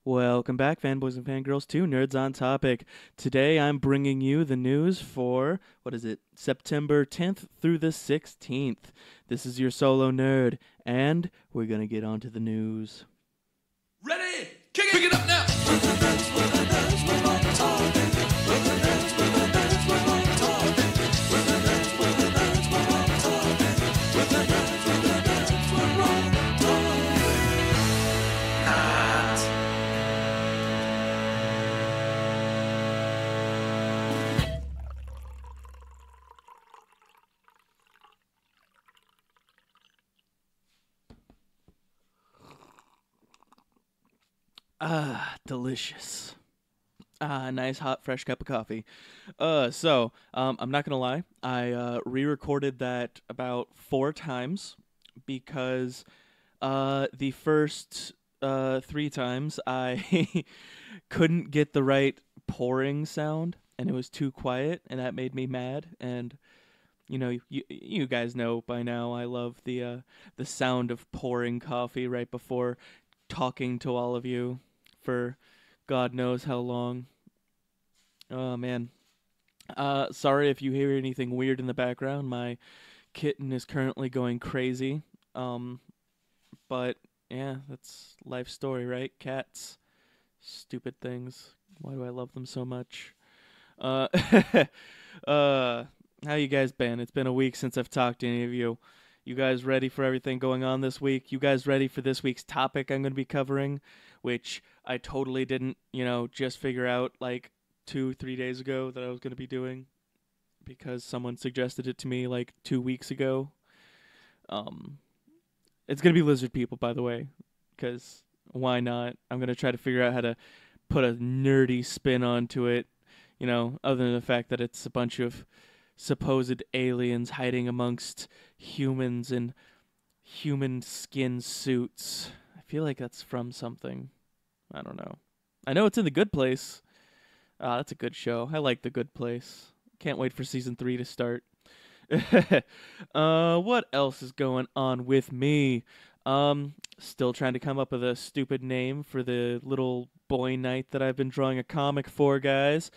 Welcome back, fanboys and fangirls, to Nerds on Topic. Today I'm bringing you the news for, September 10th through the 16th. This is your solo nerd, and we're going to get on to the news. Ready? Pick it up now! Ah, delicious. Nice hot fresh cup of coffee. I'm not gonna lie. I re-recorded that about 4 times because the first 3 times I couldn't get the right pouring sound, and it was too quiet, and that made me mad. And you guys know by now I love the sound of pouring coffee right before talking to all of you for God knows how long. Oh man. Sorry if you hear anything weird in the background. My kitten is currently going crazy. But yeah, that's life story, right? Cats, stupid things. Why do I love them so much? Uh, how you guys been? It's been a week since I've talked to any of you. You guys ready for everything going on this week? You guys ready for this week's topic I'm going to be covering, which I totally didn't, just figure out like 2-3 days ago that I was going to be doing because someone suggested it to me like 2 weeks ago. It's going to be lizard people, by the way, because why not? I'm going to try to figure out how to put a nerdy spin onto it, other than the fact that it's a bunch of supposed aliens hiding amongst humans in human skin suits. I feel like that's from something. I don't know. I know it's in The Good Place. That's a good show. I like The Good Place. Can't wait for season 3 to start. What else is going on with me? Still trying to come up with a stupid name for the little boy night that I've been drawing a comic for, guys.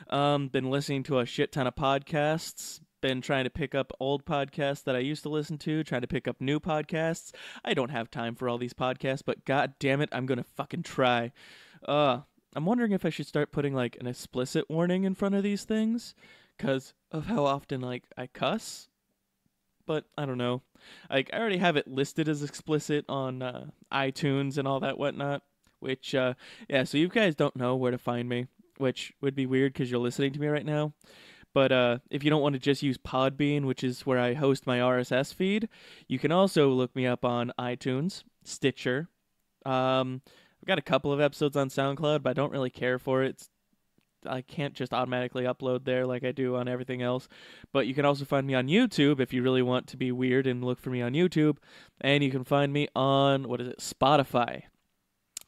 Been listening to a shit ton of podcasts. Been trying to pick up old podcasts that I used to listen to, trying to pick up new podcasts. I don't have time for all these podcasts, but god damn it, I'm gonna fucking try. I'm wondering if I should start putting like an explicit warning in front of these things, because of how often like I cuss. But I don't know. Like, I already have it listed as explicit on iTunes and all that whatnot. Which, so you guys don't know where to find me, which would be weird because you're listening to me right now. But if you don't want to just use Podbean, which is where I host my RSS feed, you can also look me up on iTunes, Stitcher. I've got a couple of episodes on SoundCloud, but I don't really care for it. I can't just automatically upload there like I do on everything else. But you can also find me on YouTube if you really want to be weird and look for me on YouTube. And you can find me on, Spotify.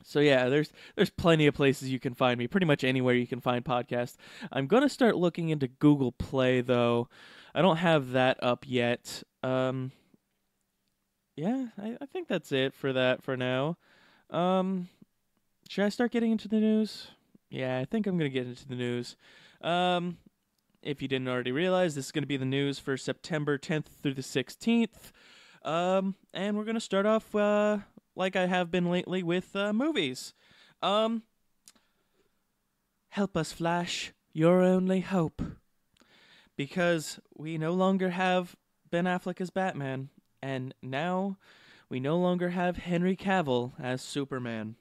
So yeah, there's plenty of places you can find me. Pretty much anywhere you can find podcasts. I'm going to start looking into Google Play, though. I don't have that up yet. I think that's it for that for now. Should I start getting into the news? Yeah, I think I'm going to get into the news. If you didn't already realize, this is going to be the news for September 10th through the 16th. And we're going to start off, like I have been lately, with movies. Help us, Flash. Your only hope. Because we no longer have Ben Affleck as Batman, and now we no longer have Henry Cavill as Superman.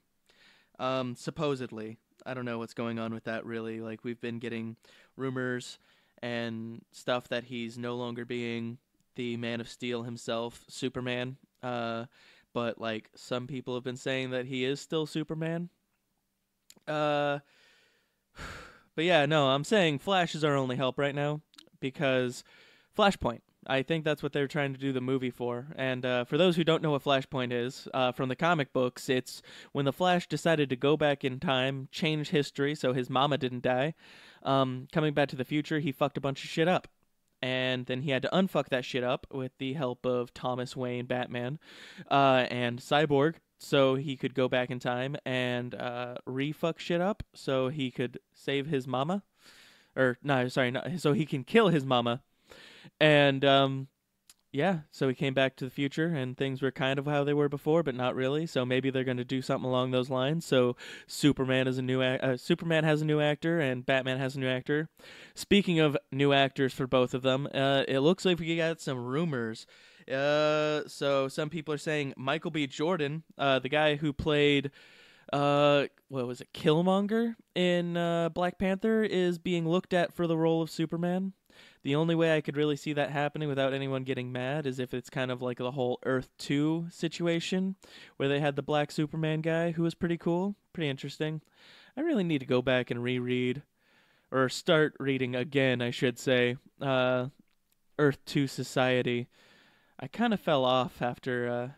Supposedly. I don't know what's going on with that, really. Like, we've been getting rumors and stuff that he's no longer being the Man of Steel himself, Superman. But, like, some people have been saying that he is still Superman. But yeah, no, I'm saying Flash is our only help right now because Flashpoint. I think that's what they're trying to do the movie for. And for those who don't know what Flashpoint is, from the comic books, it's when the Flash decided to go back in time, change history so his mama didn't die. Coming back to the future, he fucked a bunch of shit up. And then he had to unfuck that shit up with the help of Thomas Wayne Batman and Cyborg, so he could go back in time and re-fuck shit up so he could save his mama. Or, no, sorry, no, so he can kill his mama. And yeah, so he came back to the future, and things were kind of how they were before, but not really. So maybe they're going to do something along those lines. So Superman has a new actor, and Batman has a new actor. Speaking of new actors for both of them, it looks like we got some rumors. So some people are saying Michael B. Jordan, the guy who played what was it, Killmonger in Black Panther, is being looked at for the role of Superman. The only way I could really see that happening without anyone getting mad is if it's kind of like the whole Earth 2 situation where they had the black Superman guy who was pretty cool, pretty interesting. I really need to go back and reread, or start reading again, I should say, Earth 2 Society. I kind of fell off after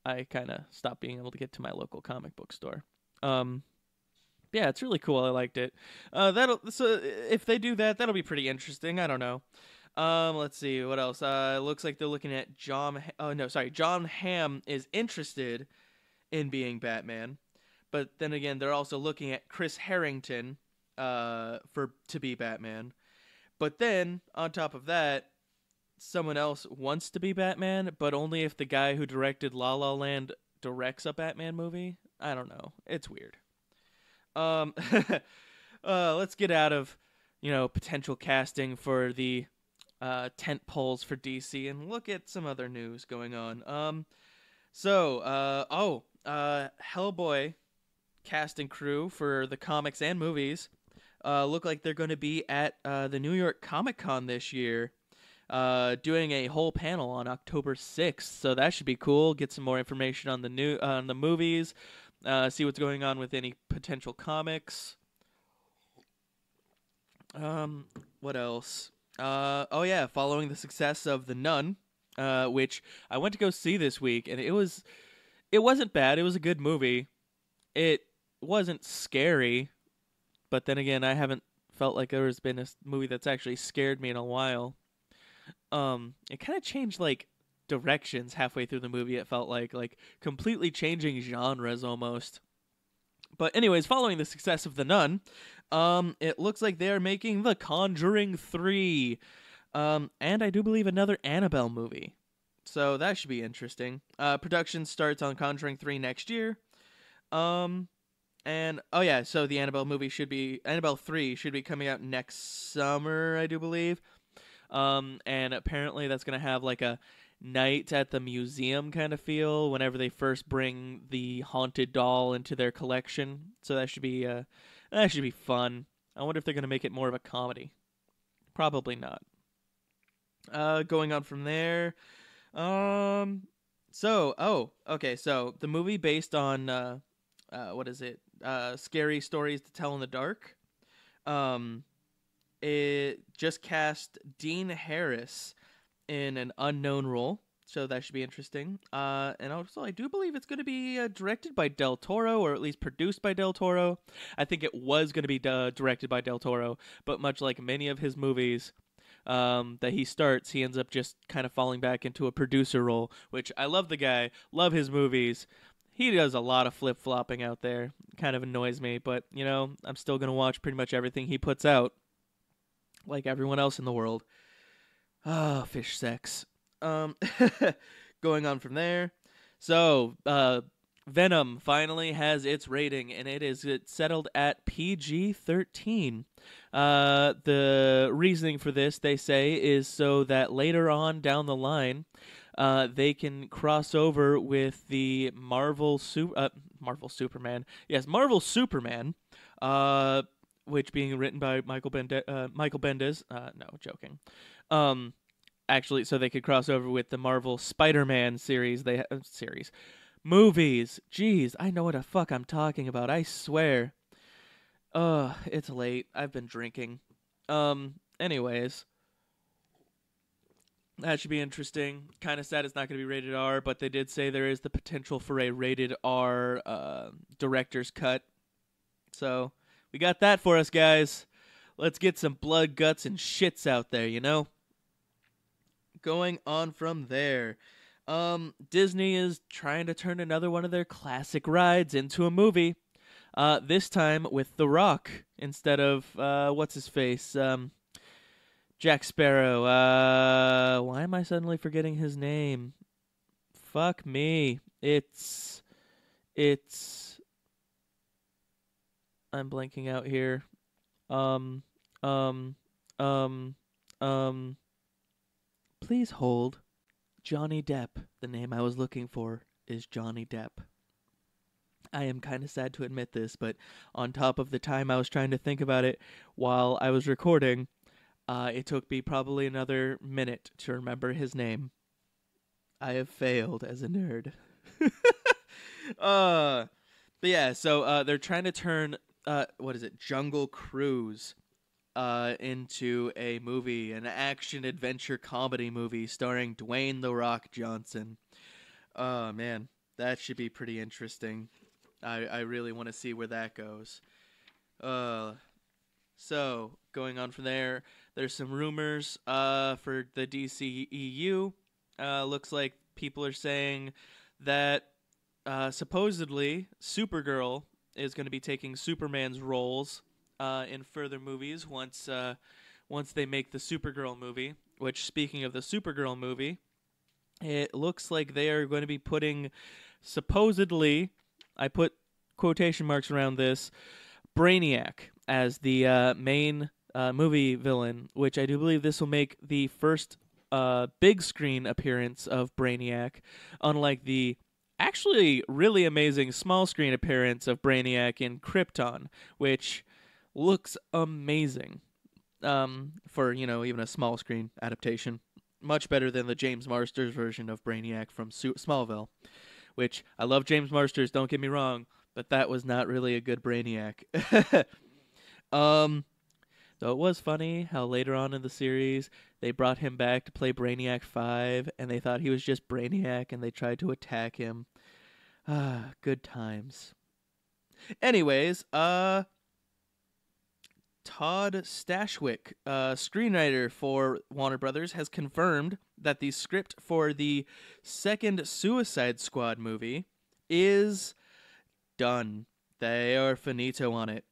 I kind of stopped being able to get to my local comic book store. Um, yeah, it's really cool. I liked it. That'll so if they do that, that'll be pretty interesting. I don't know. Let's see what else. It looks like they're looking at John. Oh no, sorry. John Hamm is interested in being Batman, but then again, they're also looking at Chris Harrington, for to be Batman. But then on top of that, someone else wants to be Batman, but only if the guy who directed La La Land directs a Batman movie. I don't know. It's weird. Um, let's get out of, potential casting for the tent poles for DC and look at some other news going on. Hellboy cast and crew for the comics and movies look like they're going to be at the New York Comic Con this year, doing a whole panel on October 6th. So that should be cool. Get some more information on the movies. See what's going on with any potential comics. What else? Oh yeah, following the success of The Nun, which I went to go see this week, and it wasn't bad. It was a good movie. It wasn't scary, but then again, I haven't felt like there's been a movie that's actually scared me in a while. It kind of changed like directions halfway through the movie. It felt like completely changing genres almost. But anyways, following the success of The Nun, it looks like they are making The Conjuring 3, and I do believe another Annabelle movie. So that should be interesting. Production starts on Conjuring 3 next year. And oh yeah, so the Annabelle 3 should be coming out next summer, I do believe. And apparently that's gonna have like a night at the museum kind of feel whenever they first bring the haunted doll into their collection. So that should be fun. I wonder if they're gonna make it more of a comedy. Probably not. Going on from there. Okay. So the movie based on what is it? Scary Stories to Tell in the Dark. It just cast Dean Harris in an unknown role, so that should be interesting. And also, I do believe it's going to be directed by Del Toro, or at least produced by Del Toro. I think it was going to be directed by Del Toro, but much like many of his movies that he starts, he ends up just kind of falling back into a producer role, which I love the guy, love his movies. He does a lot of flip-flopping out there. Kind of annoys me, but, I'm still going to watch pretty much everything he puts out, like everyone else in the world. Ah, fish sex. Going on from there. So, Venom finally has its rating, and it's settled at PG-13. The reasoning for this, they say, is so that later on down the line, they can cross over with the Marvel Superman. Yes, Marvel Superman. Which being written by Michael Bendis. No, joking. Actually, so they could cross over with the Marvel Spider-Man series. Movies. Jeez, I know what the fuck I'm talking about. I swear. It's late. I've been drinking. Anyways. That should be interesting. Kind of sad it's not going to be rated R, but they did say there is the potential for a rated R director's cut. So, we got that for us, guys. Let's get some blood, guts, and shits out there, Going on from there. Disney is trying to turn another one of their classic rides into a movie. This time with The Rock instead of what's his face? Jack Sparrow. Why am I suddenly forgetting his name? Fuck me. It's I'm blanking out here. Um um um um please hold. Johnny Depp. The name I was looking for is Johnny Depp. I am kind of sad to admit this, but on top of the time I was trying to think about it while I was recording, it took me probably another minute to remember his name. I have failed as a nerd. uh, but yeah, so they're trying to turn what is it, Jungle Cruise, into a movie, an action adventure comedy movie starring Dwayne the Rock Johnson. Oh man, that should be pretty interesting. I really want to see where that goes. Uh, so going on from there, there's some rumors for the DCEU. Looks like people are saying that supposedly Supergirl is going to be taking Superman's roles in further movies once they make the Supergirl movie. Which, speaking of the Supergirl movie, it looks like they are going to be putting supposedly, I put quotation marks around this, Brainiac as the main movie villain, which I do believe this will make the first big screen appearance of Brainiac, unlike the actually really amazing small screen appearance of Brainiac in Krypton, which looks amazing for, even a small screen adaptation. Much better than the James Marsters version of Brainiac from Smallville, which I love James Marsters, don't get me wrong, but that was not really a good Brainiac. Though it was funny how later on in the series they brought him back to play Brainiac 5 and they thought he was just Brainiac and they tried to attack him. Ah, good times. Anyways, Todd Stashwick, screenwriter for Warner Brothers, has confirmed that the script for the second Suicide Squad movie is done. They are finito on it.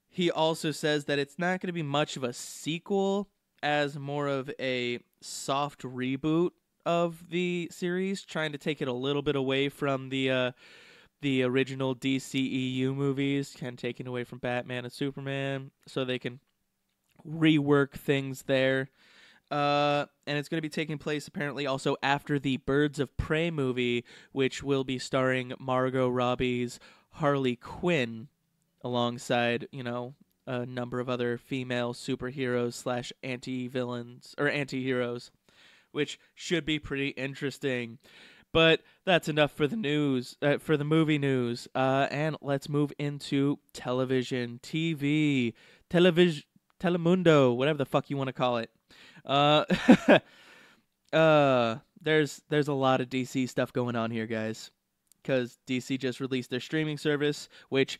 He also says that it's not going to be much of a sequel, as more of a soft reboot of the series, trying to take it a little bit away from the original DCEU movies, kind of taken away from Batman and Superman, so they can rework things there. And it's going to be taking place apparently also after the Birds of Prey movie, which will be starring Margot Robbie's Harley Quinn, alongside, a number of other female superheroes slash anti-villains or anti-heroes, which should be pretty interesting. But that's enough for the news, for the movie news. And let's move into television, TV, Telemundo, whatever the fuck you want to call it. There's a lot of DC stuff going on here, guys, because DC just released their streaming service, which,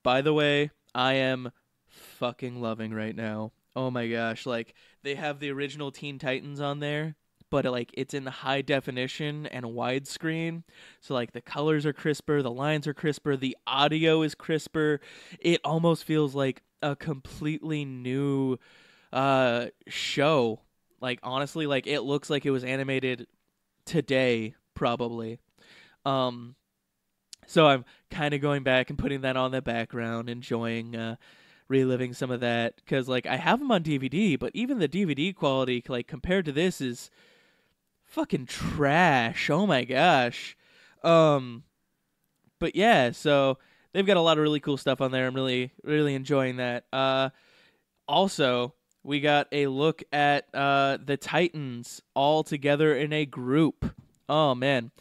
by the way, I am fucking loving right now. Oh my gosh, like they have the original Teen Titans on there, but like it's in high definition and widescreen. So like the colors are crisper, the lines are crisper, the audio is crisper. It almost feels like a completely new show. Like honestly, like it looks like it was animated today probably. So I'm kind of going back and putting that on the background, enjoying reliving some of that, because like I have them on DVD, but even the DVD quality, like compared to this, is fucking trash. Oh my gosh. But yeah, so they've got a lot of really cool stuff on there. I'm really enjoying that. Also, we got a look at the Titans all together in a group. Oh man,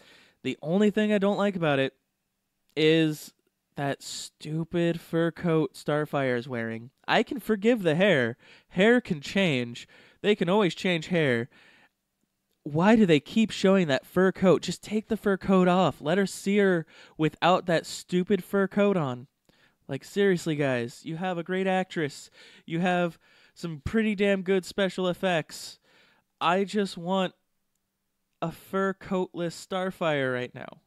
the only thing I don't like about it is that stupid fur coat Starfire is wearing. I can forgive the hair. Hair can change. They can always change hair. Why do they keep showing that fur coat? Just take the fur coat off. Let her see her without that stupid fur coat on. Like, seriously, guys, you have a great actress. You have some pretty damn good special effects. I just want a fur coatless Starfire right now.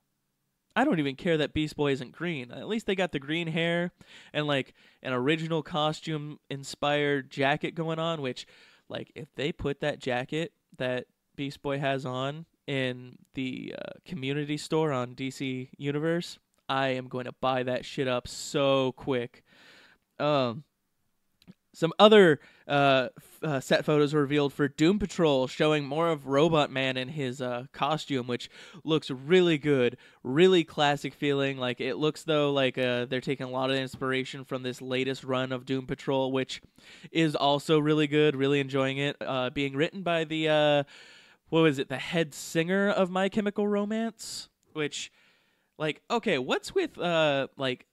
I don't even care that Beast Boy isn't green. At least they got the green hair and like an original costume inspired jacket going on, which like if they put that jacket that Beast Boy has on in the community store on DC Universe, I am going to buy that shit up so quick. Um some other set photos were revealed for Doom Patrol, showing more of Robot Man in his costume, which looks really good, really classic feeling. Like it looks though like they're taking a lot of inspiration from this latest run of Doom Patrol, which is also really good. Really enjoying it. Being written by the what was it? The head singer of My Chemical Romance, which like okay, what's with like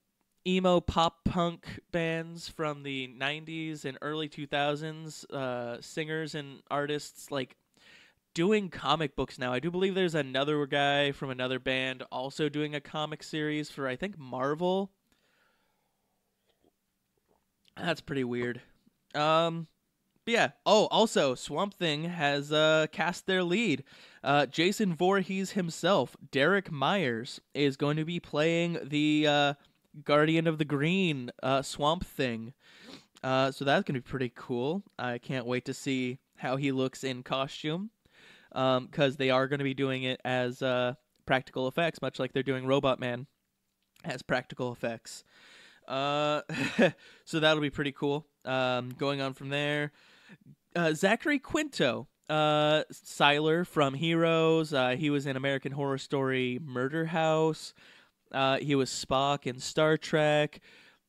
emo pop punk bands from the 90s and early 2000s, singers and artists like doing comic books now. I do believe there's another guy from another band also doing a comic series for I think Marvel. That's pretty weird. But yeah. Oh, also Swamp Thing has cast their lead. Jason Voorhees himself, Derek Myers, is going to be playing the Guardian of the Green, Swamp Thing. So that's gonna be pretty cool. I can't wait to see how he looks in costume. Because they are going to be doing it as practical effects, much like they're doing Robot Man as practical effects. Uh, so that'll be pretty cool. Going on from there, Zachary Quinto, Siler from Heroes. He was in American Horror Story Murder House. He was Spock in Star Trek.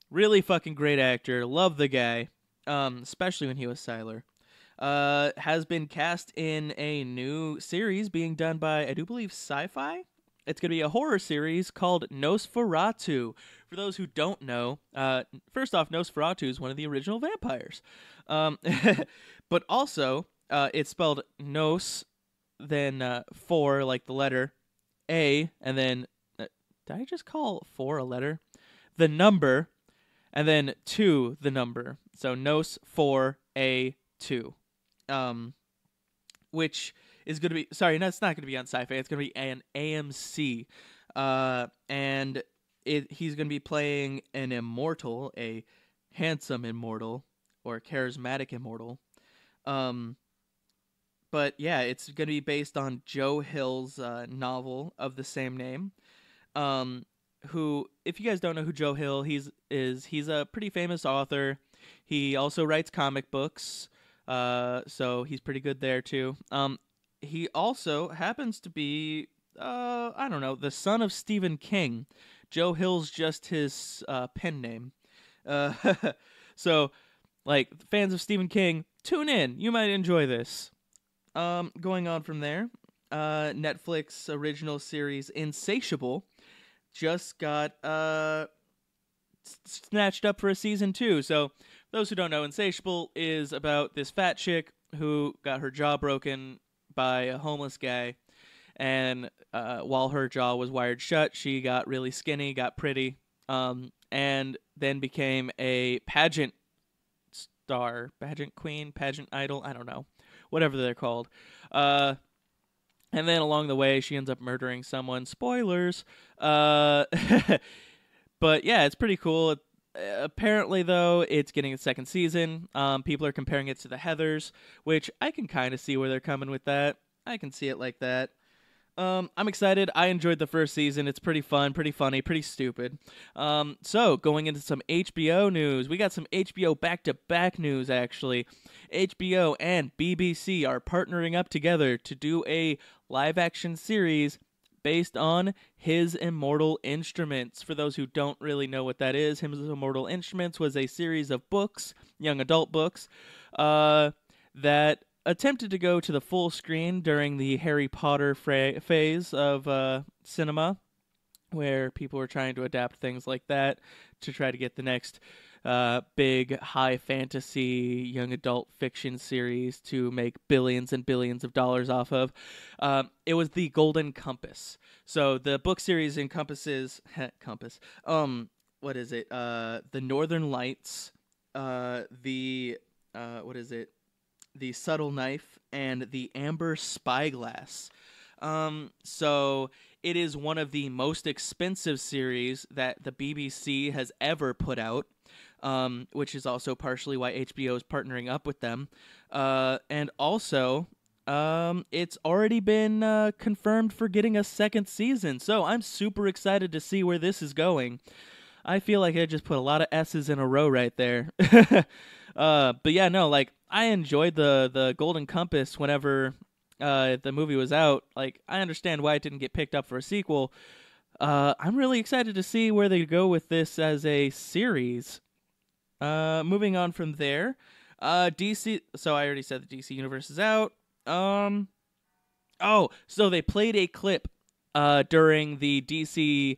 Really fucking great actor. Love the guy. Especially when he was Siler. Has been cast in a new series being done by, I do believe, Sci-Fi. It's going to be a horror series called Nosferatu. For those who don't know, first off, Nosferatu is one of the original vampires. But also, it's spelled Nos, then 4, like the letter A, and then, did I just call 4 a letter? The number, and then 2, the number. So Nos 4A2. Which is going to be, sorry, no, it's not going to be on Sci-Fi. It's going to be an AMC. And he's going to be playing an immortal, a handsome immortal, or charismatic immortal. But yeah, it's going to be based on Joe Hill's novel of the same name. Who, if you guys don't know who Joe Hill he's a pretty famous author. He also writes comic books. So he's pretty good there too. He also happens to be, I don't know, the son of Stephen King. Joe Hill's just his pen name. Uh, so, like, fans of Stephen King, tune in. You might enjoy this. Going on from there, Netflix original series Insatiable just got snatched up for a season 2. So, those who don't know, Insatiable is about this fat chick who got her jaw broken by a homeless guy. And while her jaw was wired shut, she got really skinny, got pretty, and then became a pageant star, pageant queen, pageant idol, I don't know, whatever they're called. And then along the way, she ends up murdering someone. Spoilers. But yeah, it's pretty cool. Apparently, though, it's getting a second season. People are comparing it to the Heathers, which I can kind of see where they're coming with that. I can see it like that. I'm excited. I enjoyed the first season. It's pretty fun, pretty funny, pretty stupid. So, going into some HBO news. We got some HBO back-to-back news, actually. HBO and BBC are partnering up together to do a live-action series based on His Immortal Instruments. For those who don't really know what that is, His Immortal Instruments was a series of books, young adult books, that attempted to go to the full screen during the Harry Potter phase of cinema, where people were trying to adapt things like that to try to get the next big high fantasy young adult fiction series to make billions and billions of dollars off of. It was the Golden Compass. So the book series encompasses what is it? The Northern Lights, the what is it? The Subtle Knife, and the Amber Spyglass. So it is one of the most expensive series that the BBC has ever put out, which is also partially why HBO is partnering up with them. And also, it's already been confirmed for getting a second season. So I'm super excited to see where this is going. I feel like I just put a lot of S's in a row right there. But yeah, no, like I enjoyed the Golden Compass whenever the movie was out. Like I understand why it didn't get picked up for a sequel. I'm really excited to see where they go with this as a series. Moving on from there, DC. So I already said the DC universe is out. Oh, so they played a clip during the DC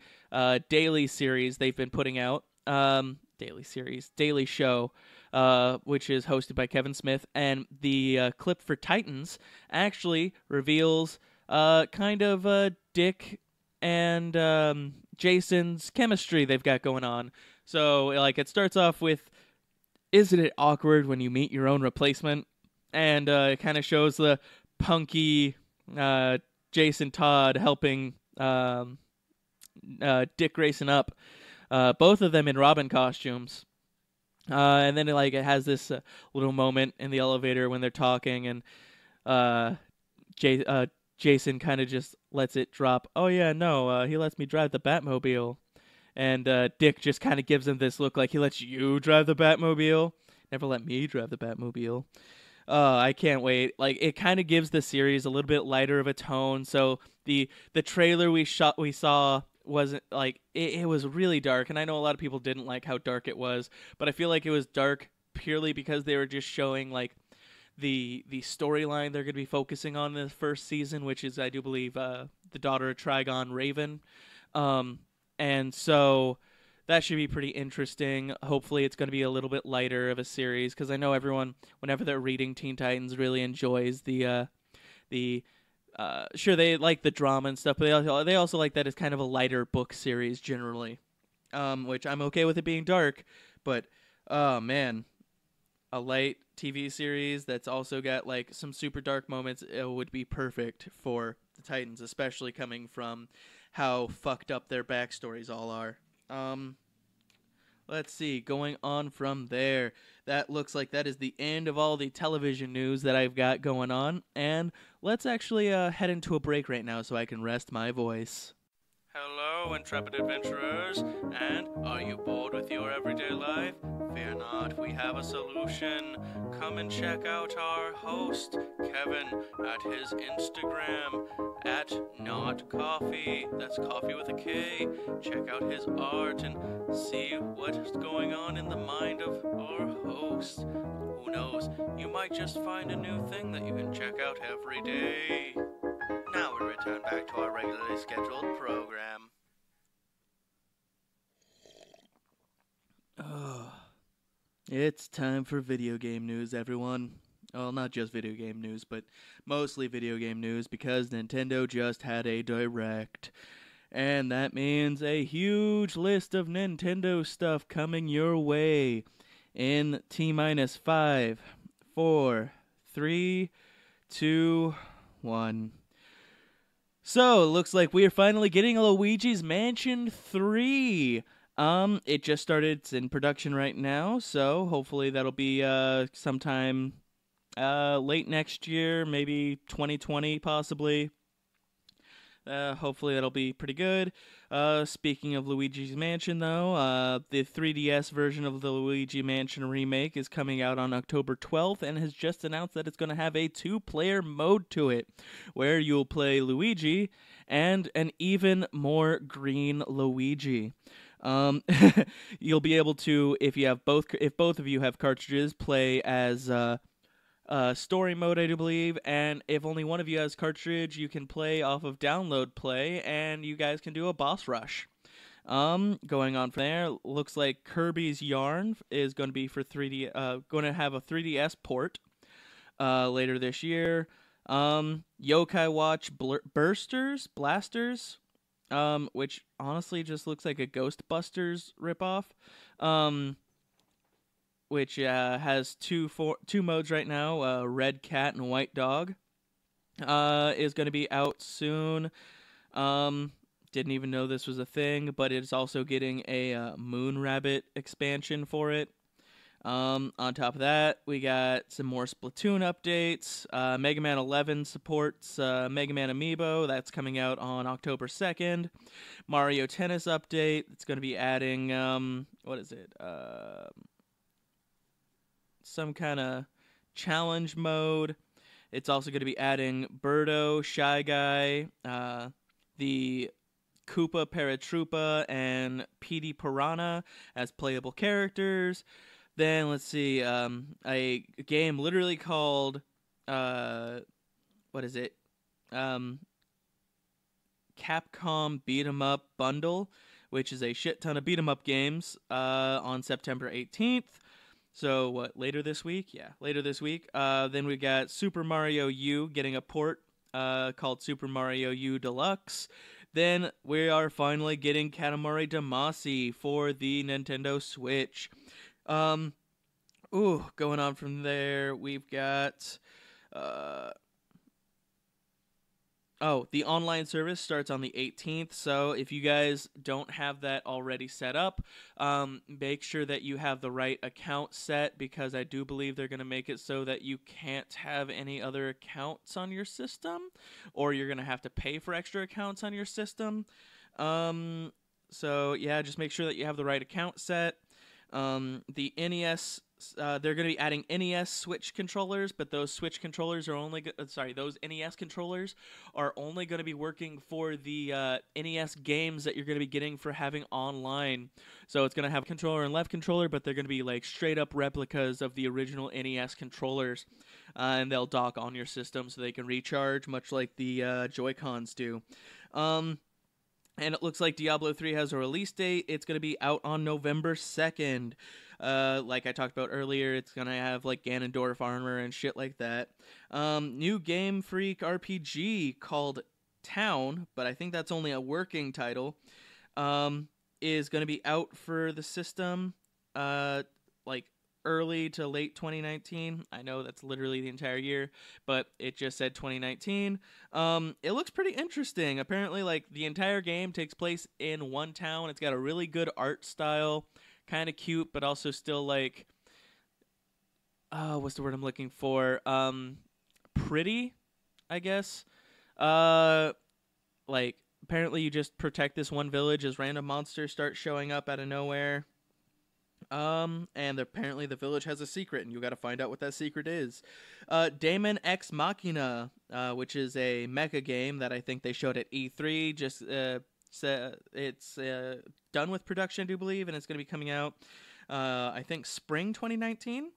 daily series they've been putting out. Daily show, which is hosted by Kevin Smith, and the clip for Titans actually reveals kind of Dick and Jason's chemistry they've got going on. So, like, it starts off with, "Isn't it awkward when you meet your own replacement?" And it kind of shows the punky Jason Todd helping Dick Grayson up, both of them in Robin costumes. And then it has this little moment in the elevator when they're talking, and Jason kind of just lets it drop. "Oh yeah, no, he lets me drive the Batmobile," and Dick just kind of gives him this look like, "He lets you drive the Batmobile? Never let me drive the Batmobile." Oh, I can't wait. Like it kind of gives the series a little bit lighter of a tone. So the trailer we saw wasn't like it was really dark, and I know a lot of people didn't like how dark it was, but I feel like it was dark purely because they were just showing like the storyline they're going to be focusing on in the first season, which is I do believe the daughter of Trigon Raven. And so that should be pretty interesting. Hopefully, it's going to be a little bit lighter of a series because I know everyone, whenever they're reading Teen Titans, really enjoys the sure they like the drama and stuff, but they also like that it's kind of a lighter book series generally, which I'm okay with it being dark, but oh man, a light TV series that's also got like some super dark moments, it would be perfect for the Titans, especially coming from how fucked up their backstories all are. Let's see, going on from there. That looks like that is the end of all the television news that I've got going on. And let's actually head into a break right now so I can rest my voice. Hello, intrepid adventurers, and are you bored with your everyday life? Fear not, we have a solution. Come and check out our host, Kevin, at his Instagram, at Not Coffee. That's coffee with a K. Check out his art and see what's going on in the mind of our host. Who knows, you might just find a new thing that you can check out every day. Now we return back to our regularly scheduled program. Oh, it's time for video game news, everyone. Well, not just video game news, but mostly video game news because Nintendo just had a Direct. And that means a huge list of Nintendo stuff coming your way in T-minus 5, 4, 3, 2, 1. So, it looks like we are finally getting Luigi's Mansion 3. It just started. It's in production right now, so hopefully that'll be sometime late next year, maybe 2020 possibly. Hopefully that'll be pretty good. Speaking of Luigi's Mansion, though, the 3DS version of the Luigi Mansion remake is coming out on October 12th and has just announced that it's going to have a 2-player mode to it, where you'll play Luigi and an even more green Luigi. You'll be able to, if both of you have cartridges, play as story mode, I do believe, and if only one of you has cartridge, you can play off of download play, and you guys can do a boss rush. Going on from there, looks like Kirby's Yarn is going to be for 3D, going to have a 3DS port later this year. Yokai Watch Blasters, which honestly just looks like a Ghostbusters ripoff. Which has two modes right now, Red Cat and White Dog. is going to be out soon. Um, didn't even know this was a thing, but it's also getting a Moon Rabbit expansion for it. On top of that, we got some more Splatoon updates. Mega Man 11 supports Mega Man Amiibo. That's coming out on October 2nd. Mario Tennis update. It's going to be adding, what is it? Some kind of challenge mode. It's also going to be adding Birdo, Shy Guy, the Koopa Paratroopa, and PD Piranha as playable characters. Then let's see, a game literally called, what is it? Um, Capcom Beat 'em Up Bundle, which is a shit ton of beat 'em up games on September 18th. So what? Later this week? Yeah, later this week. Then we got Super Mario U getting a port called Super Mario U Deluxe. Then we are finally getting Katamari Damacy for the Nintendo Switch. Um, Going on from there, we've got uh, the online service starts on the 18th. So if you guys don't have that already set up, make sure that you have the right account set, because I do believe they're going to make it so that you can't have any other accounts on your system, or you're going to have to pay for extra accounts on your system. So yeah, just make sure that you have the right account set. The NES, they're going to be adding NES Switch controllers, but those Switch controllers are only those NES controllers are only going to be working for the NES games that you're going to be getting for having online. So it's going to have controller and left controller, but they're going to be like straight up replicas of the original NES controllers, and they'll dock on your system so they can recharge, much like the Joy-Cons do. And it looks like Diablo 3 has a release date. It's going to be out on November 2nd. Like I talked about earlier, it's going to have like Ganondorf armor and shit like that. New Game Freak RPG called Town, but I think that's only a working title, is going to be out for the system like early to late 2019. I know that's literally the entire year, but it just said 2019. It looks pretty interesting. Apparently, like, the entire game takes place in one town. It's got a really good art style, kind of cute, but also still like, what's the word I'm looking for? Pretty, I guess. Uh, like, apparently you just protect this one village as random monsters start showing up out of nowhere. And apparently the village has a secret, and you got to find out what that secret is. Daemon X Machina, which is a mecha game that I think they showed at E3. It's done with production, I do believe, and it's going to be coming out, I think, spring 2019.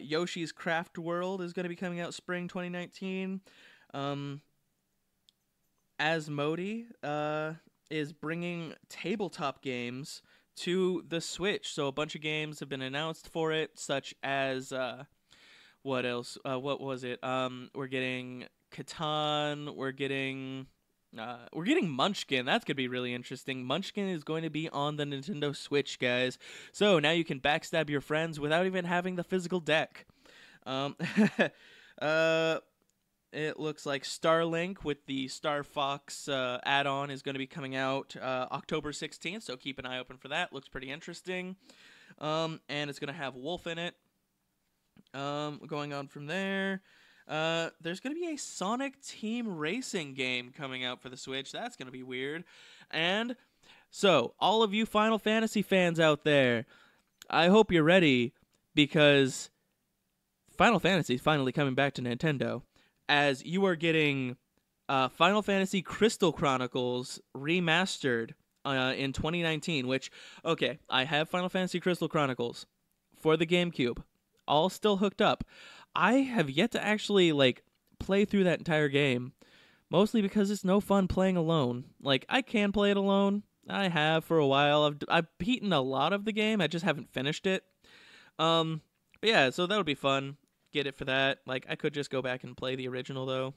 Yoshi's Craft World is going to be coming out spring 2019. Asmodee is bringing tabletop games to the Switch. So a bunch of games have been announced for it, such as what else? What was it? We're getting Catan. We're getting Munchkin. That's gonna be really interesting. Munchkin is going to be on the Nintendo Switch, guys. So now you can backstab your friends without even having the physical deck. Um, It looks like Starlink with the Star Fox add-on is going to be coming out October 16th, so keep an eye open for that. Looks pretty interesting. And it's going to have Wolf in it. Going on from there, there's going to be a Sonic Team Racing game coming out for the Switch. That's going to be weird. And so, all of you Final Fantasy fans out there, I hope you're ready, because Final Fantasy is finally coming back to Nintendo, as you are getting Final Fantasy Crystal Chronicles remastered in 2019, which, okay, I have Final Fantasy Crystal Chronicles for the GameCube, all still hooked up. I have yet to actually, like, play through that entire game, mostly because it's no fun playing alone. Like, I can play it alone. I have for a while. I've beaten a lot of the game. I just haven't finished it. But yeah, so that'll be fun. Get it for that. Like, I could just go back and play the original, though.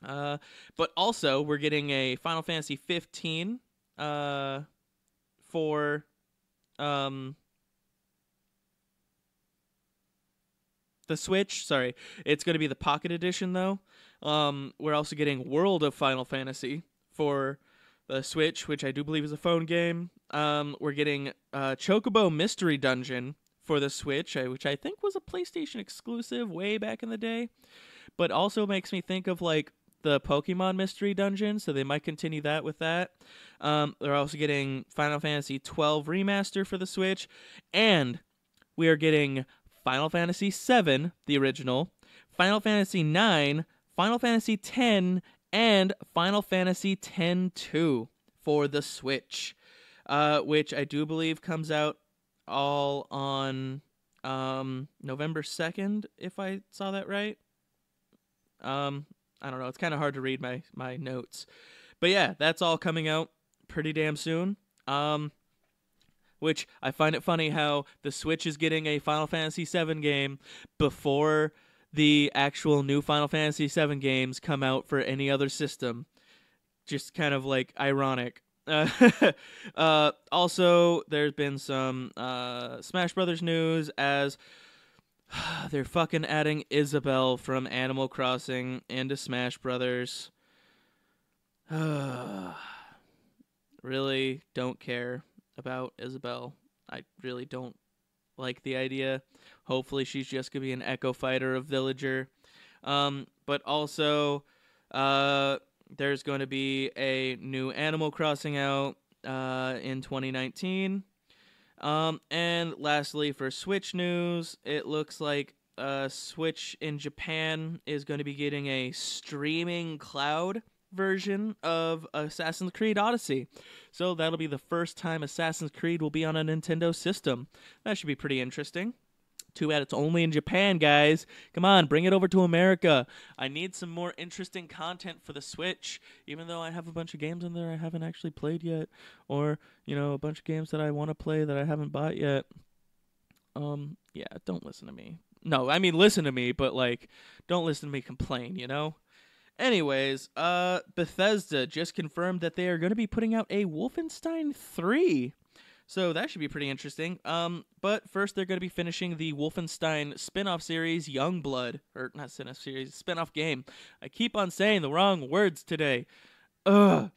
But also, we're getting a Final Fantasy 15 for the Switch. Sorry, it's going to be the Pocket Edition though. We're also getting World of Final Fantasy for the Switch, which I do believe is a phone game. We're getting Chocobo Mystery Dungeon for the Switch, which I think was a PlayStation exclusive way back in the day, but also makes me think of like the Pokemon Mystery Dungeon, so they might continue that with that. They're also getting Final Fantasy 12 Remaster for the Switch, and we are getting Final Fantasy 7, the original, Final Fantasy 9, Final Fantasy 10, and Final Fantasy 10-2 for the Switch, which I do believe comes out all on November 2nd, if I saw that right. I don't know. It's kind of hard to read my notes. But yeah, that's all coming out pretty damn soon. Which I find it funny how the Switch is getting a Final Fantasy VII game before the actual new Final Fantasy VII games come out for any other system. Just kind of like ironic. Also, there's been some Smash Brothers news as they're fucking adding Isabelle from Animal Crossing into Smash Brothers. Really don't care about Isabelle. I really don't like the idea. Hopefully she's just going to be an Echo Fighter of Villager. But also, there's going to be a new Animal Crossing out in 2019. And lastly, for Switch news, it looks like Switch in Japan is going to be getting a streaming cloud version of Assassin's Creed Odyssey. So that'll be the first time Assassin's Creed will be on a Nintendo system. That should be pretty interesting. Too bad it's only in Japan, guys. Come on, bring it over to America. I need some more interesting content for the Switch, even though I have a bunch of games in there I haven't actually played yet, or, a bunch of games that I want to play that I haven't bought yet. Yeah, don't listen to me. No, I mean, listen to me, but, don't listen to me complain, Anyways, Bethesda just confirmed that they are going to be putting out a Wolfenstein 3. So that should be pretty interesting. But first they're going to be finishing the Wolfenstein spin-off series, Youngblood. Or not spin-off series, spin-off game. I keep on saying the wrong words today. Ugh.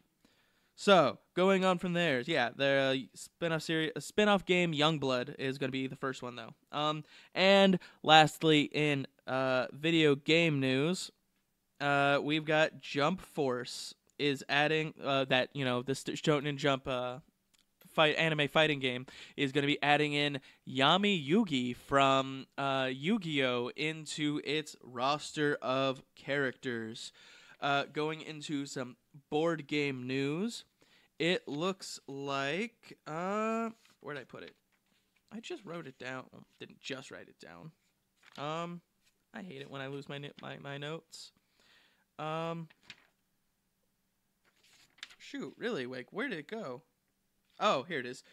So, going on from there, yeah, the spin-off series, spin-off game, Youngblood, is going to be the first one, though. And lastly, in video game news, we've got Jump Force is adding that, this Shonen Jump anime fighting game is going to be adding in Yami Yugi from Yu-Gi-Oh into its roster of characters. Going into some board game news, it looks like where'd I put it? I just wrote it down. Well, didn't just write it down. I hate it when I lose my notes. Shoot, really? Where did it go? Oh, here it is.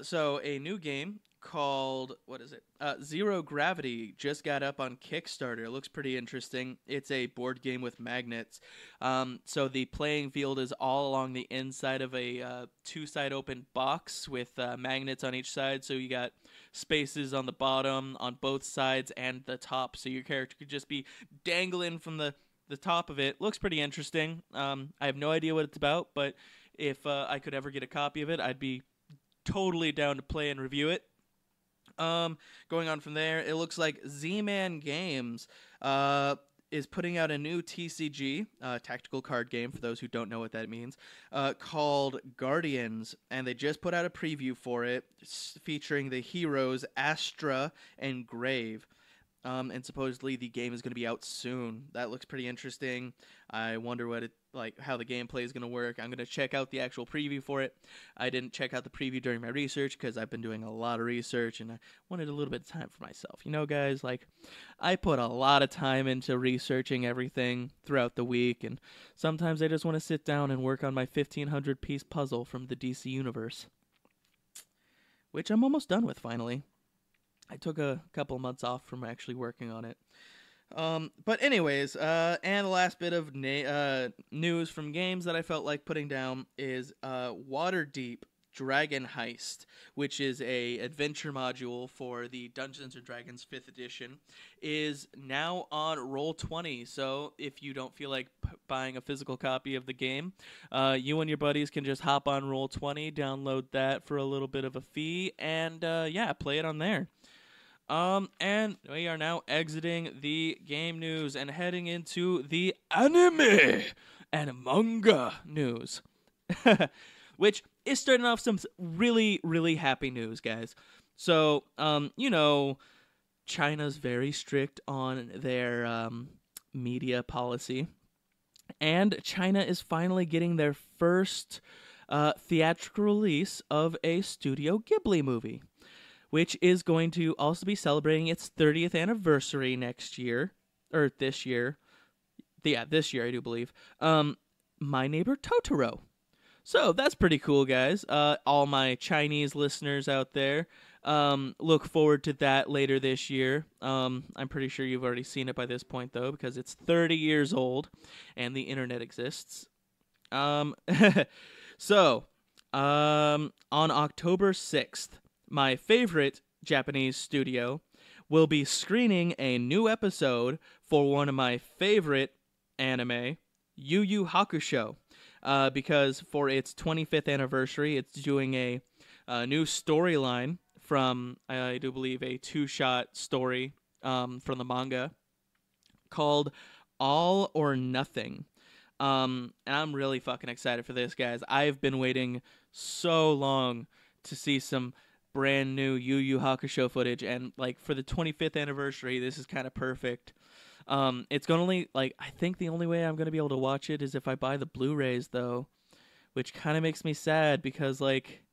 So a new game called, what is it? Zero Gravity just got up on Kickstarter. It looks pretty interesting. It's a board game with magnets. So the playing field is all along the inside of a two-side open box with magnets on each side. So you got spaces on the bottom, on both sides, and the top. So your character could just be dangling from the top of it. Looks pretty interesting. I have no idea what it's about, but if I could ever get a copy of it, I'd be totally down to play and review it. Going on from there, it looks like Z-Man Games is putting out a new TCG, tactical card game, for those who don't know what that means, called Guardians, and they just put out a preview for it featuring the heroes Astra and Grave. And supposedly the game is going to be out soon. That looks pretty interesting. I wonder how the gameplay is going to work. I'm going to check out the actual preview for it. I didn't check out the preview during my research because I've been doing a lot of research and I wanted a little bit of time for myself. Guys, I put a lot of time into researching everything throughout the week, and sometimes I just want to sit down and work on my 1,500-piece puzzle from the DC Universe, which I'm almost done with finally. I took a couple months off from actually working on it. But anyways, and the last bit of news from games that I felt like putting down is Waterdeep Dragon Heist, which is a adventure module for the Dungeons & Dragons 5th edition, is now on Roll20. So if you don't feel like buying a physical copy of the game, you and your buddies can just hop on Roll20, download that for a little bit of a fee, and yeah, play it on there. And we are now exiting the game news and heading into the anime and manga news. Which is starting off some really, really happy news, guys. So, China's very strict on their media policy. And China is finally getting their first theatrical release of a Studio Ghibli movie, which is going to also be celebrating its 30th anniversary next year, or this year. Yeah, this year, I do believe. My Neighbor Totoro. So that's pretty cool, guys. All my Chinese listeners out there, look forward to that later this year. I'm pretty sure you've already seen it by this point, though, because it's 30 years old and the internet exists. So, on October 6th, my favorite Japanese studio will be screening a new episode for one of my favorite anime, Yu Yu Hakusho. Because for its 25th anniversary, it's doing a new storyline from, I do believe, a two-shot story from the manga called All or Nothing. And I'm really fucking excited for this, guys. I've been waiting so long to see some brand new Yu Yu Hakusho footage, and like for the 25th anniversary, this is kind of perfect. It's gonna only, like, I think the only way I'm gonna be able to watch it is if I buy the Blu-rays, though, which kind of makes me sad because, like,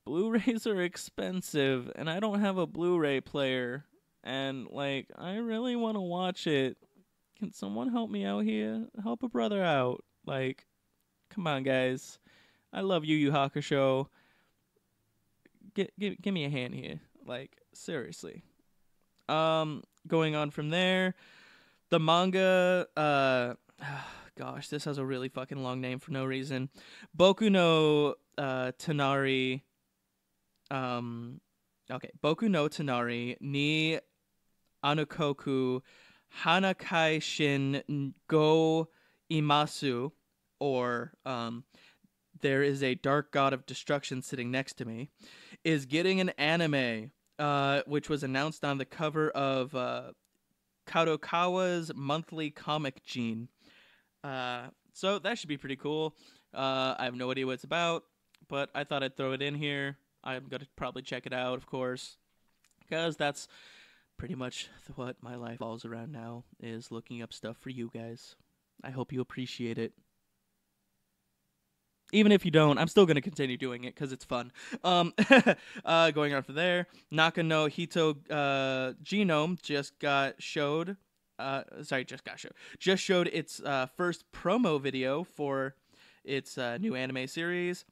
Blu-rays are expensive and I don't have a Blu-ray player, and like I really want to watch it. Can someone help me out here? Help a brother out. Like, come on, guys. I love Yu Yu Hakusho. Give me a hand here. Like, seriously. Going on from there, the manga, gosh, this has a really fucking long name for no reason. Boku no Tanari, Boku no Tanari ni Anukoku Hanakai Shin go Imasu, or there is a dark god of destruction sitting next to me, is getting an anime, which was announced on the cover of Kadokawa's monthly comic Gene. So that should be pretty cool. I have no idea what it's about, but I thought I'd throw it in here. I'm going to probably check it out, of course, because that's pretty much what my life falls around now, is looking up stuff for you guys. I hope you appreciate it. Even if you don't, I'm still going to continue doing it because it's fun. Going on from there, Naka no Hito Genome just showed its first promo video for its new anime series.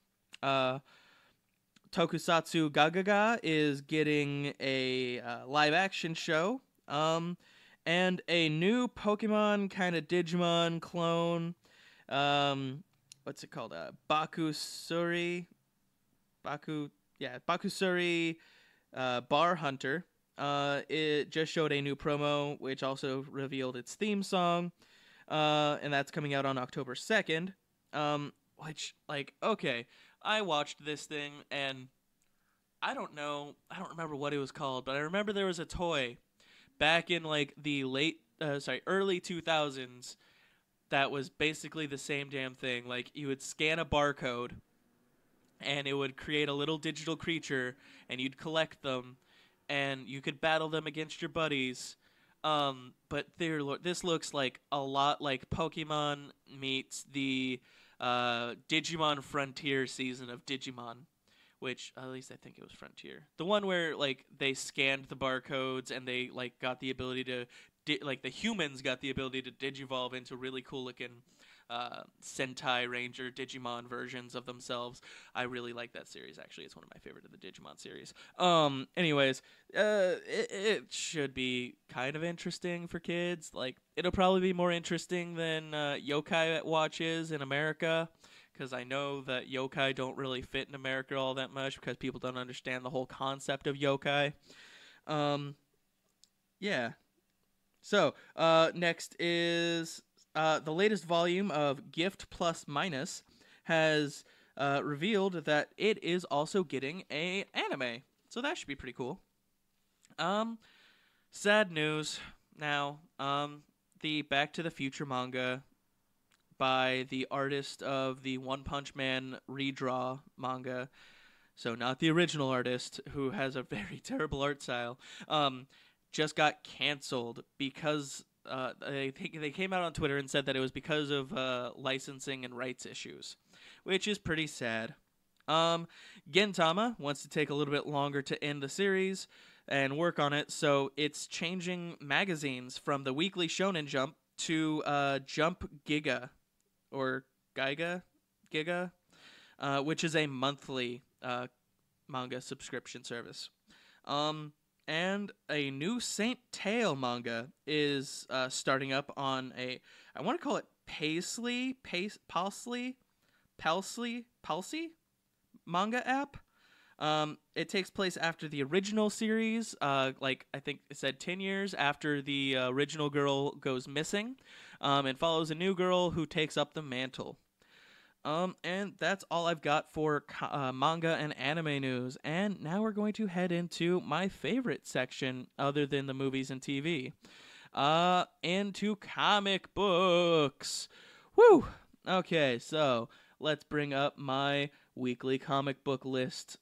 Tokusatsu Gagaga is getting a live action show. And a new Pokemon kind of Digimon clone. What's it called? Bakusuri. Bakusuri Bar Hunter. It just showed a new promo, which also revealed its theme song. And that's coming out on October 2nd. Which, like, okay, I watched this thing, and I don't remember what it was called, but I remember there was a toy back in, like, the early 2000s that was basically the same damn thing. Like, you would scan a barcode, and it would create a little digital creature, and you'd collect them, and you could battle them against your buddies. But this looks like a lot like Pokemon meets the Digimon Frontier season of Digimon, which, at least I think it was Frontier. The one where, like, they scanned the barcodes and they, like, got the ability to, the humans got the ability to digivolve into really cool-looking Sentai Ranger Digimon versions of themselves. I really like that series, actually. It's one of my favorite of the Digimon series. Anyways, it should be kind of interesting for kids. Like, it'll probably be more interesting than Yokai Watch is in America, because I know that yokai don't really fit in America all that much because people don't understand the whole concept of yokai. Um, yeah. So, next is the latest volume of Gift Plus Minus has revealed that it is also getting a anime. So that should be pretty cool. Um, Sad news now. The Back to the Future manga by the artist of the One Punch Man redraw manga, so not the original artist who has a very terrible art style, just got canceled because they came out on Twitter and said that it was because of licensing and rights issues, which is pretty sad. Gintama wants to take a little bit longer to end the series and work on it, so it's changing magazines from the Weekly Shonen Jump to Jump Giga or Giga, which is a monthly manga subscription service. And a new Saint Tail manga is starting up on I want to call it Palsy manga app. It takes place after the original series, like I think it said 10 years after the original girl goes missing, and follows a new girl who takes up the mantle. And that's all I've got for manga and anime news. And now we're going to head into my favorite section other than the movies and TV. Into comic books. Woo! Okay, so let's bring up my weekly comic book list.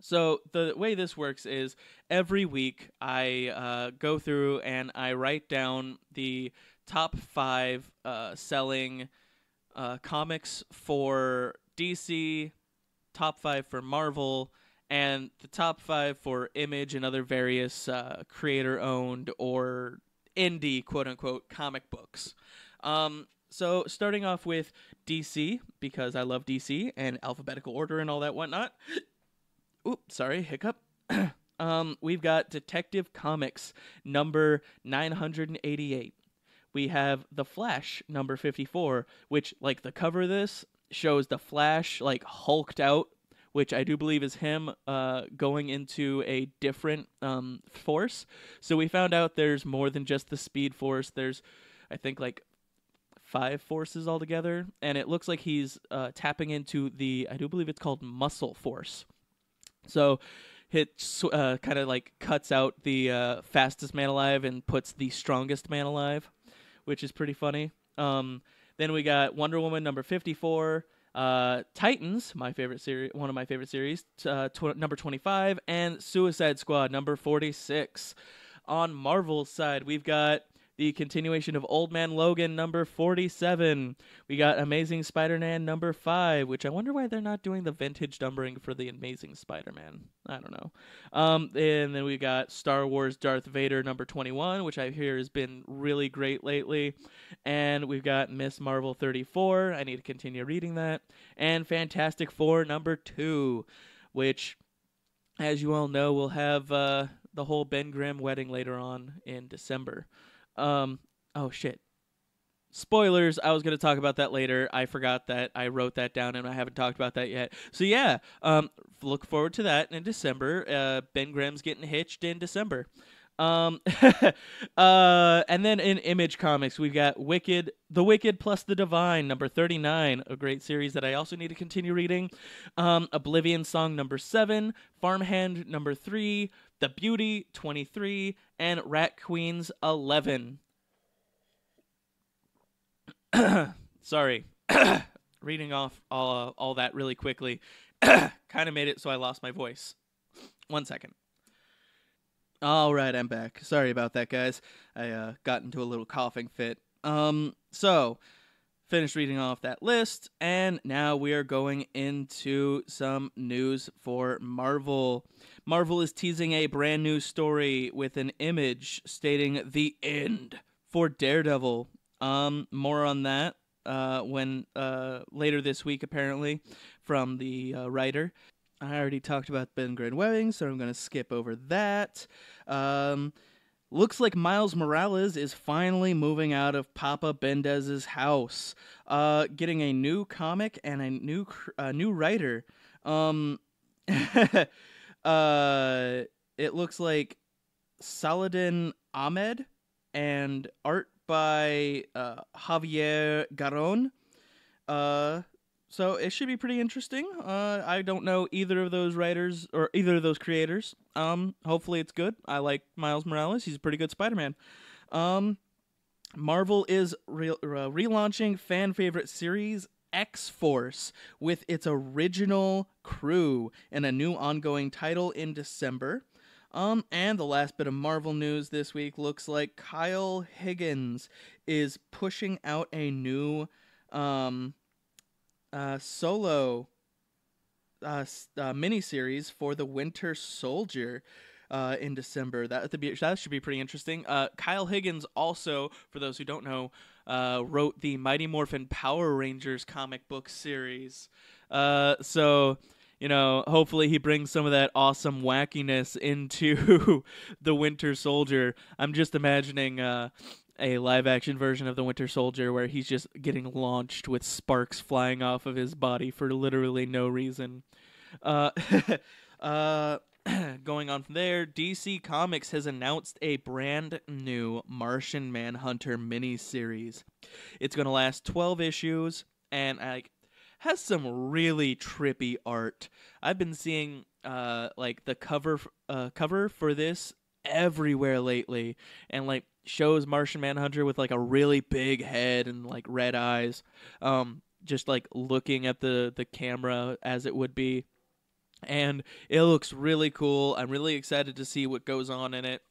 So the way this works is every week I go through and I write down the top 5 selling comics for DC, top 5 for Marvel, and the top 5 for Image and other various creator-owned or indie quote-unquote comic books. So starting off with DC, because I love DC and alphabetical order and all that whatnot. Oops, sorry, hiccup. We've got Detective Comics number 988. We have The Flash number 54, which, like, the cover of this shows the Flash, like, hulked out, which I do believe is him going into a different force. So we found out there's more than just the Speed Force. There's, I think, like, 5 forces altogether, and it looks like he's tapping into I do believe it's called Muscle Force. So it kind of like cuts out the fastest man alive and puts the strongest man alive, which is pretty funny. Then we got Wonder Woman number 54, Titans, my favorite series, one of my favorite series, number 25, and Suicide Squad number 46. On Marvel's side, we've got the continuation of Old Man Logan number 47. We got Amazing Spider-Man number 5, which I wonder why they're not doing the vintage numbering for the Amazing Spider-Man. I don't know. And then we got Star Wars Darth Vader number 21, which I hear has been really great lately. And we've got Miss Marvel 34. I need to continue reading that. And Fantastic Four number 2, which, as you all know, will have the whole Ben Grimm wedding later on in December. Oh shit. Spoilers, I was going to talk about that later. I forgot that. I wrote that down and I haven't talked about that yet. So yeah, look forward to that in December. Ben Grimm's getting hitched in December. And then in Image Comics, we've got The Wicked plus the Divine, number 39, a great series that I also need to continue reading. Oblivion Song number 7, Farmhand number 3, The Beauty 23, and Rat Queens 11. Sorry, reading off all that really quickly kind of made it so I lost my voice. 1 second. All right, I'm back. Sorry about that, guys. I got into a little coughing fit. So finished reading off that list, and now we are going into some news for Marvel. Marvel is teasing a brand new story with an image stating the end for Daredevil. More on that when later this week, apparently, from the writer. I already talked about Ben Grimm wedding, so I'm going to skip over that. looks like Miles Morales is finally moving out of Papa Bendez's house, getting a new comic and a new writer. Um, it looks like Saladin Ahmed and art by Javier Garon. Uh, so it should be pretty interesting. I don't know either of those writers or either of those creators. Hopefully it's good. I like Miles Morales. He's a pretty good Spider-Man. Um, Marvel is relaunching fan favorite series X-Force with its original crew and a new ongoing title in December. And the last bit of Marvel news this week looks like Kyle Higgins is pushing out a new um, solo miniseries for the Winter Soldier in December. That should be pretty interesting. Kyle Higgins also, for those who don't know, wrote the Mighty Morphin Power Rangers comic book series. So hopefully he brings some of that awesome wackiness into the Winter Soldier. I'm just imagining a live-action version of the Winter Soldier where he's just getting launched with sparks flying off of his body for literally no reason. Uh, uh, Going on from there, DC Comics has announced a brand new Martian Manhunter miniseries. It's going to last 12 issues and has some really trippy art. I've been seeing the cover for this everywhere lately, and shows Martian Manhunter with a really big head and red eyes, just looking at the camera as it would be, and it looks really cool. I'm really excited to see what goes on in it.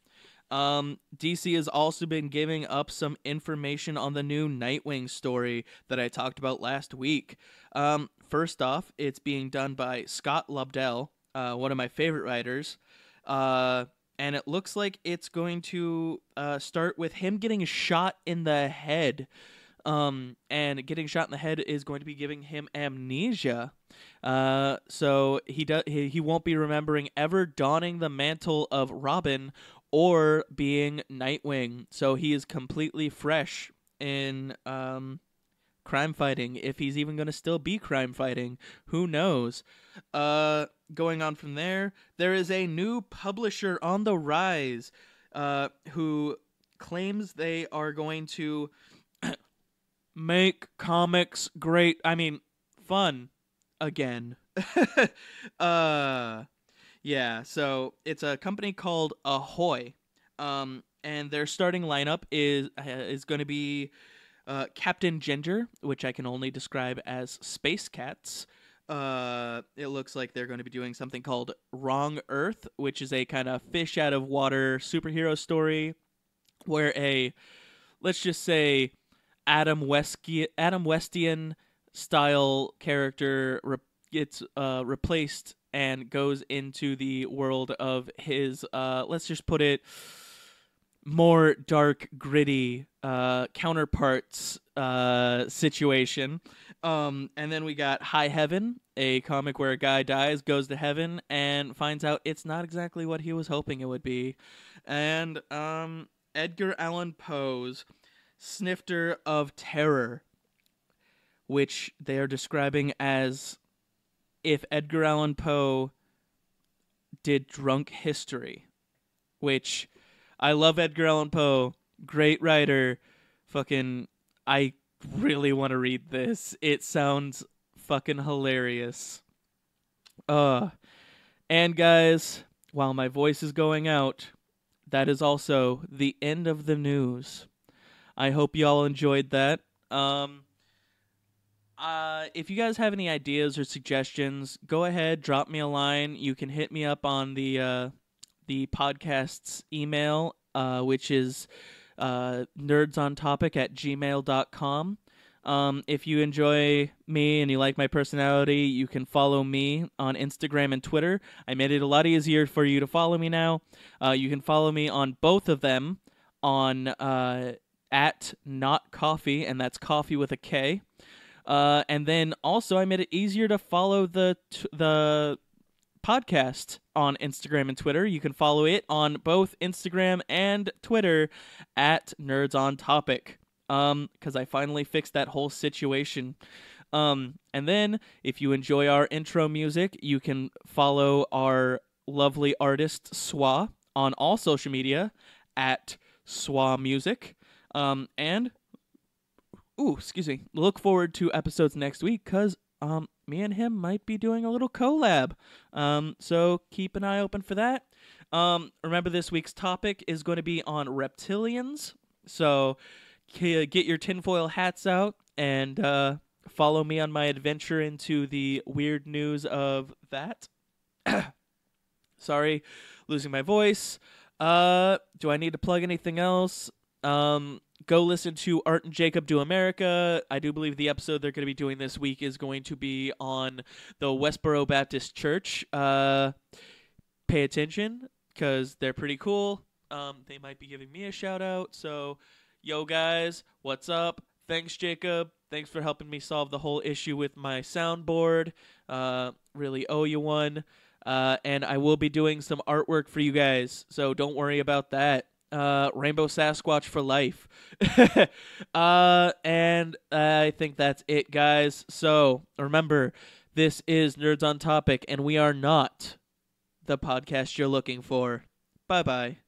DC has also been giving up some information on the new Nightwing story that I talked about last week. First off, it's being done by Scott Lobdell, one of my favorite writers. And it looks like it's going to start with him getting shot in the head. And getting shot in the head is going to be giving him amnesia. So he won't be remembering ever donning the mantle of Robin or being Nightwing. So he is completely fresh in crime fighting. If he's even going to still be crime fighting, who knows? Going on from there, there is a new publisher on the rise who claims they are going to make comics great. I mean, fun again. Yeah, so it's a company called Ahoy. And their starting lineup is going to be Captain Ginger, which I can only describe as Space Cats. It looks like they're going to be doing something called Wrong Earth, which is a kind of fish out of water superhero story where let's just say, Adam Westian style character gets replaced and goes into the world of his, let's just put it, more dark, gritty counterparts situation. And then we got High Heaven, a comic where a guy dies, goes to heaven, and finds out it's not exactly what he was hoping it would be. And Edgar Allan Poe's Snifter of Terror, which they are describing as if Edgar Allan Poe did drunk history, which I love Edgar Allan Poe, great writer, I really want to read this. It sounds fucking hilarious. And guys, while my voice is going out, that is also the end of the news. I hope you all enjoyed that. If you guys have any ideas or suggestions, go ahead, drop me a line. You can hit me up on the podcast's email, which is nerdsontopic@gmail.com. If you enjoy me and you like my personality, you can follow me on Instagram and Twitter. I made it a lot easier for you to follow me now. You can follow me on both of them on at Not Coffee, and that's coffee with a K. And then also I made it easier to follow the Podcast on Instagram and Twitter. You can follow it on both Instagram and Twitter at Nerds on Topic. Because I finally fixed that whole situation. And then, if you enjoy our intro music, you can follow our lovely artist Swa on all social media at Swa Music. And excuse me. Look forward to episodes next week because me and him might be doing a little collab. So keep an eye open for that. Remember, this week's topic is going to be on reptilians. So get your tinfoil hats out and follow me on my adventure into the weird news of that. Sorry, losing my voice. Do I need to plug anything else? Go listen to Art and Jacob Do America. I do believe the episode they're going to be doing this week is going to be on the Westboro Baptist Church. Pay attention because they're pretty cool. They might be giving me a shout out. So, yo guys, what's up? Thanks, Jacob. Thanks for helping me solve the whole issue with my soundboard. Really owe you one. And I will be doing some artwork for you guys, so don't worry about that. Rainbow Sasquatch for life. And I think that's it, guys. So remember, this is Nerds on Topic, and we are not the podcast you're looking for. Bye-bye.